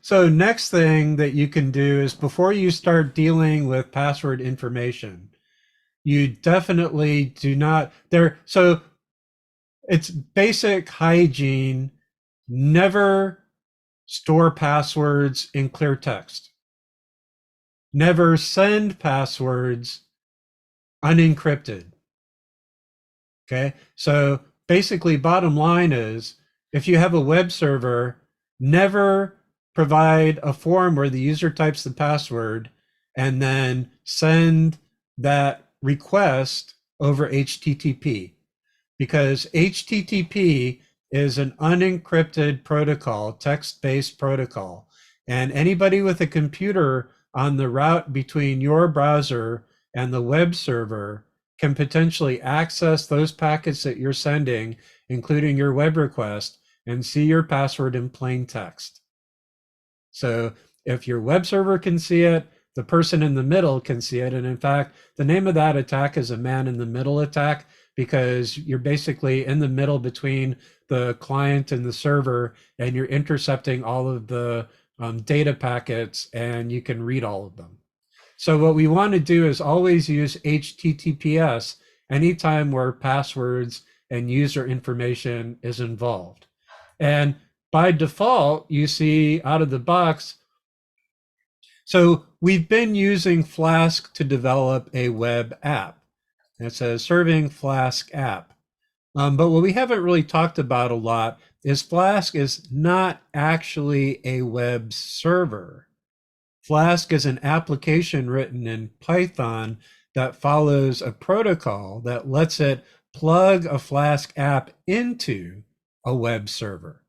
So next thing that you can do is before you start dealing with password information, you definitely do not there. So it's basic hygiene. Never store passwords in clear text. Never send passwords unencrypted. Okay. So basically, bottom line is if you have a web server, never provide a form where the user types the password and then send that request over HTTP, because HTTP is an unencrypted protocol, text-based protocol. And anybody with a computer on the route between your browser and the web server can potentially access those packets that you're sending, including your web request, and see your password in plain text. So if your web server can see it, the person in the middle can see it. And in fact, the name of that attack is a man in the middle attack, because you're basically in the middle between the client and the server, and you're intercepting all of the data packets, and you can read all of them. So what we want to do is always use HTTPS anytime where passwords and user information is involved. And by default, you see out of the box, so we've been using Flask to develop a web app. It says serving Flask app. But what we haven't really talked about a lot is Flask is not actually a web server. Flask is an application written in Python that follows a protocol that lets it plug a Flask app into a web server.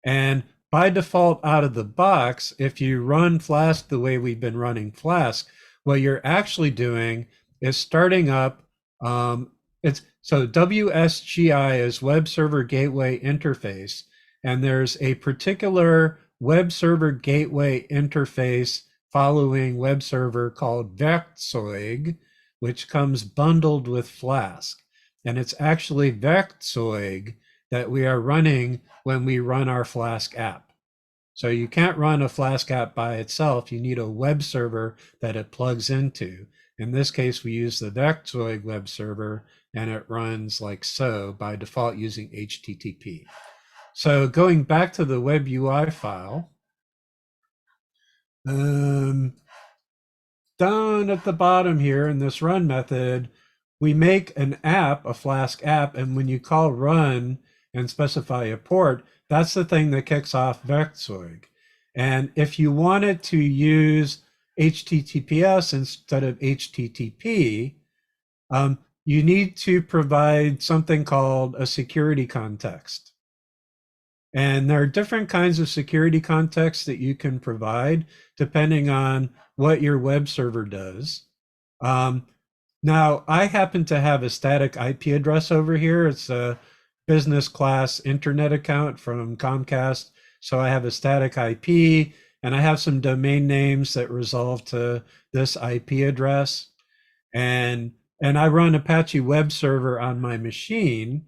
And by default, out of the box, if you run Flask the way we've been running Flask, what you're actually doing is starting up, so WSGI is Web Server Gateway Interface, and there's a particular Web Server Gateway interface following web server called Werkzeug, which comes bundled with Flask. And it's actually Werkzeug that we are running when we run our Flask app. So you can't run a Flask app by itself. You need a web server that it plugs into. In this case, we use the Werkzeug web server, and it runs like so by default using HTTP. So going back to the web UI file, down at the bottom here in this run method, we make an app, a Flask app, and when you call run and specify a port, that's the thing that kicks off Werkzeug. And if you wanted to use HTTPS instead of HTTP, you need to provide something called a security context. And there are different kinds of security contexts that you can provide depending on what your web server does. Now, I happen to have a static IP address over here. It's a business class internet account from Comcast. So I have a static IP, and I have some domain names that resolve to this IP address. And I run Apache web server on my machine.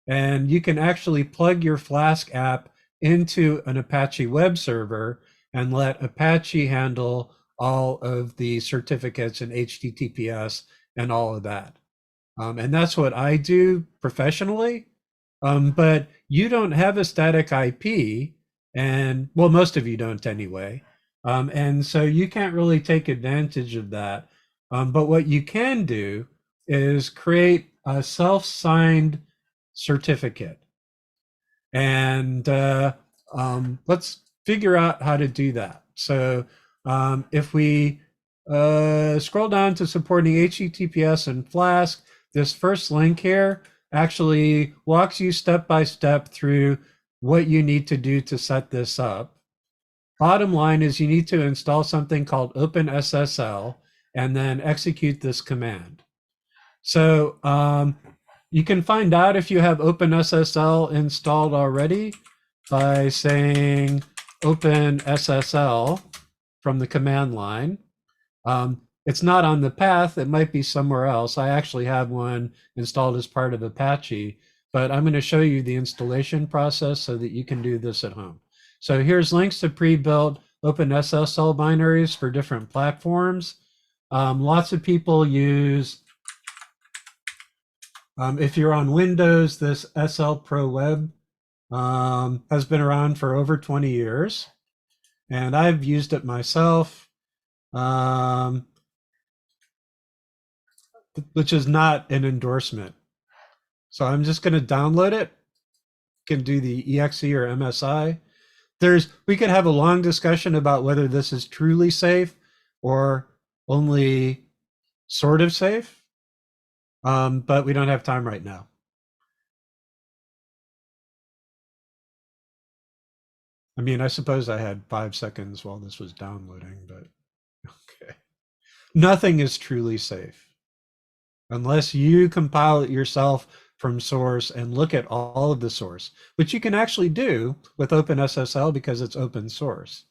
And you can actually plug your Flask app into an Apache web server and let Apache handle all of the certificates and HTTPS and all of that. And that's what I do professionally. But you don't have a static IP, and well, most of you don't anyway. And so you can't really take advantage of that. But what you can do is create a self-signed certificate. And let's figure out how to do that. So if we scroll down to supporting HTTPS and Flask, this first link here actually walks you step by step through what you need to do to set this up. Bottom line is you need to install something called OpenSSL and then execute this command. So you can find out if you have OpenSSL installed already by saying OpenSSL from the command line. It's not on the path. It might be somewhere else. I actually have one installed as part of Apache, but I'm going to show you the installation process so that you can do this at home. So here's links to pre-built OpenSSL binaries for different platforms. Lots of people use, if you're on Windows, this SL Pro Web has been around for over 20 years, and I've used it myself, which is not an endorsement. So I'm just going to download it, can do the exe or MSI. We could have a long discussion about whether this is truly safe or only sort of safe, but we don't have time right now. I mean, I suppose I had 5 seconds while this was downloading, but okay. Nothing is truly safe unless you compile it yourself from source and look at all of the source, which you can actually do with OpenSSL because it's open source.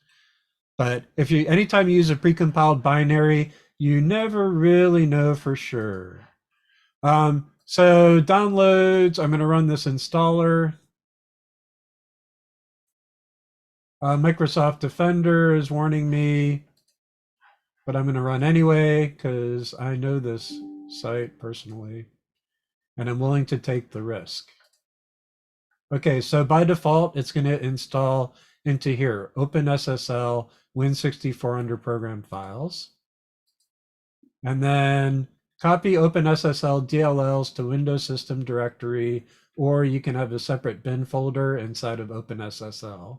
But if you, anytime you use a precompiled binary, you never really know for sure. So downloads, I'm going to run this installer. Microsoft Defender is warning me, but I'm going to run anyway because I know this site personally and I'm willing to take the risk. Okay, so by default, it's going to install into here, OpenSSL Win64 under program files. And then copy OpenSSL DLLs to Windows System Directory, or you can have a separate bin folder inside of OpenSSL.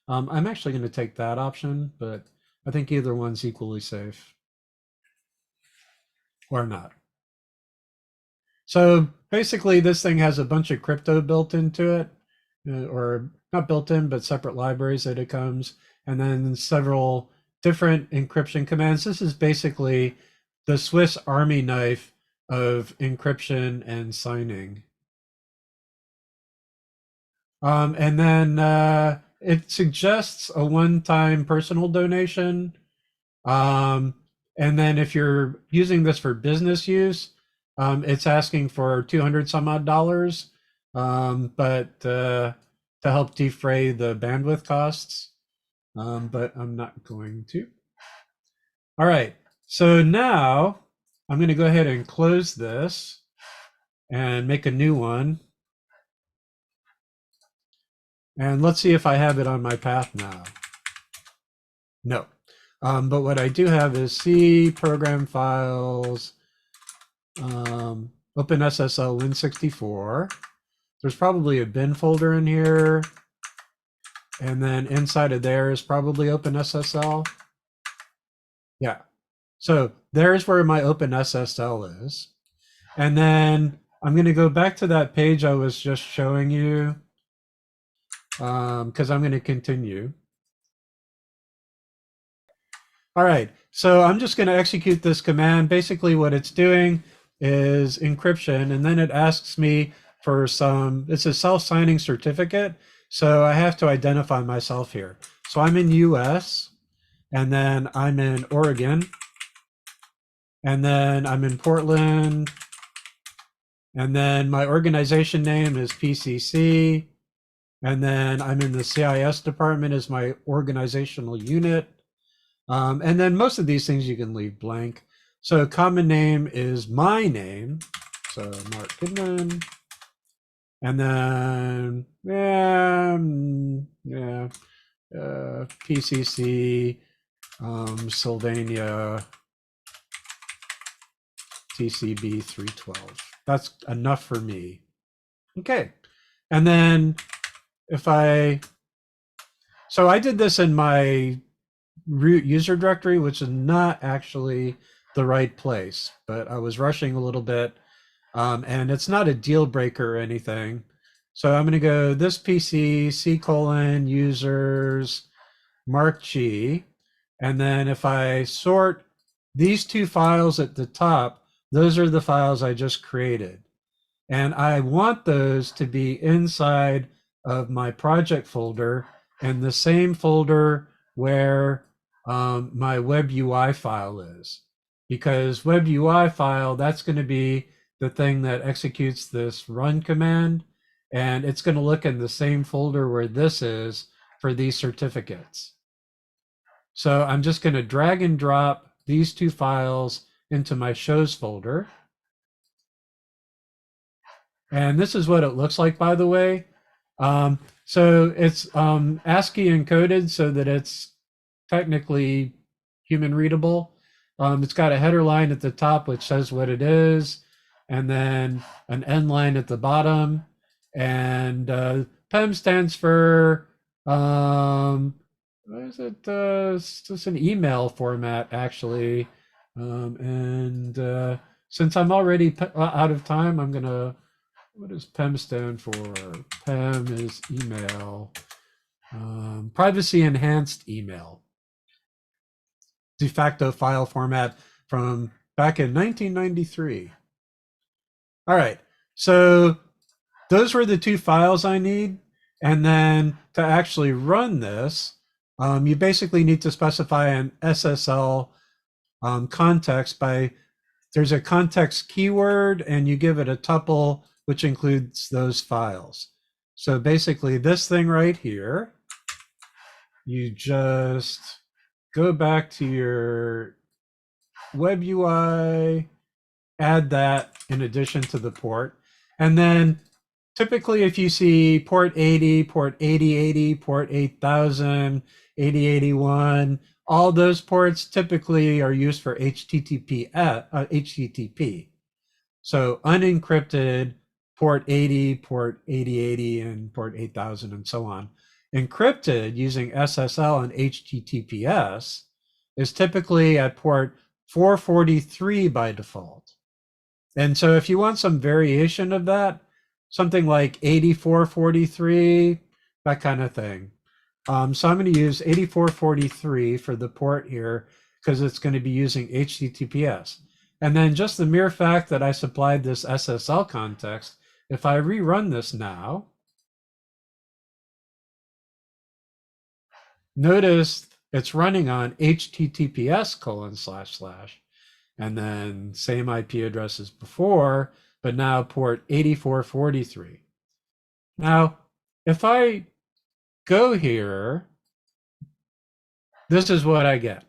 I'm actually going to take that option, but I think either one's equally safe. Or not. So basically, this thing has a bunch of crypto built into it, or not built in, but separate libraries that it comes, and then several different encryption commands. This is basically the Swiss Army knife of encryption and signing. And then it suggests a one-time personal donation. And then if you're using this for business use, it's asking for 200 some odd dollars, but to help defray the bandwidth costs. But I'm not going to. All right, so now I'm going to go ahead and close this and make a new one. And let's see if I have it on my path now. No. But what I do have is C program files, OpenSSL Win64. There's probably a bin folder in here. And then inside of there is probably OpenSSL. Yeah. So there's where my OpenSSL is. And then I'm going to go back to that page I was just showing you because I'm going to continue. All right, so I'm just going to execute this command. Basically what it's doing is encryption, and then it asks me for it's a self-signing certificate. So I have to identify myself here. So I'm in US, and then I'm in Oregon, and then I'm in Portland, and then my organization name is PCC, and then I'm in the CIS department as my organizational unit. And then most of these things you can leave blank. So common name is my name. So Mark Goodman. And then, PCC, Sylvania, TCB 312. That's enough for me. Okay. And then so I did this in my root user directory, which is not actually the right place, but I was rushing a little bit, and it's not a deal breaker or anything. So I'm going to go this PC, C:, users, Mark G. And then if I sort these two files at the top, those are the files I just created. And I want those to be inside of my project folder and the same folder where my web UI file is, because web UI file, that's going to be the thing that executes this run command, and it's going to look in the same folder where this is for these certificates. So I'm just going to drag and drop these two files into my shows folder. And this is what it looks like, by the way. So it's ASCII encoded so that it's technically human readable. It's got a header line at the top which says what it is, and then an end line at the bottom. And PEM stands for what is it? It's just an email format, actually. And since I'm already out of time, I'm gonna. What does PEM stand for? PEM is email, privacy enhanced email, de facto file format from back in 1993. All right, so those were the two files I need. And then to actually run this, you basically need to specify an SSL context by, there's a context keyword and you give it a tuple, which includes those files. So basically this thing right here, you just go back to your web UI, add that in addition to the port. And then typically if you see port 80, port 8080, port 8000, 8081, all those ports typically are used for HTTP. So unencrypted port 80, port 8080, and port 8000, and so on. Encrypted using SSL and HTTPS is typically at port 443 by default. And so if you want some variation of that, something like 8443, that kind of thing. So I'm going to use 8443 for the port here because it's going to be using HTTPS. And then just the mere fact that I supplied this SSL context, if I rerun this now, notice it's running on HTTPS:// and then same IP address as before, but now port 8443. Now, if I go here, this is what I get.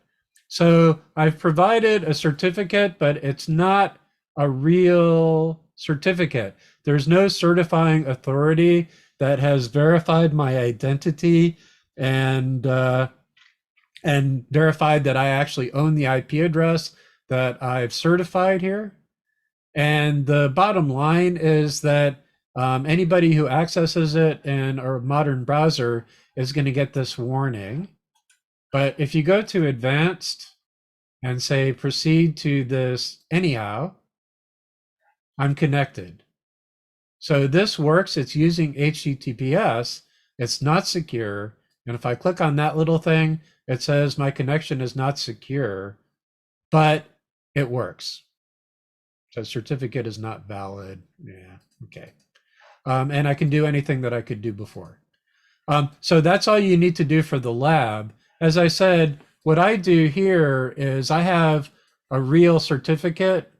So I've provided a certificate, but it's not a real certificate. There's no certifying authority that has verified my identity and verified that I actually own the IP address that I've certified here. And the bottom line is that anybody who accesses it in a modern browser is going to get this warning. But if you go to advanced and say proceed to this anyhow, I'm connected. So this works. It's using HTTPS. It's not secure. And if I click on that little thing, it says my connection is not secure, but it works. So certificate is not valid. Yeah, okay. And I can do anything that I could do before. So that's all you need to do for the lab. As I said, what I do here is I have a real certificate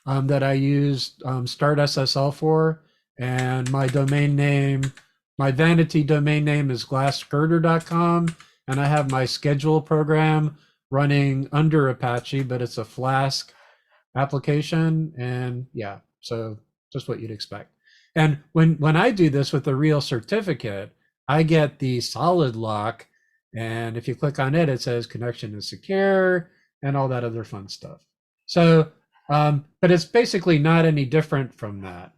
that I use Start SSL for, and my domain name, my vanity domain name is glassgirder.com, and I have my schedule program running under Apache, but it's a Flask application, and yeah, so just what you'd expect. And when I do this with a real certificate, I get the solid lock, and if you click on it, it says connection is secure and all that other fun stuff. So, but it's basically not any different from that.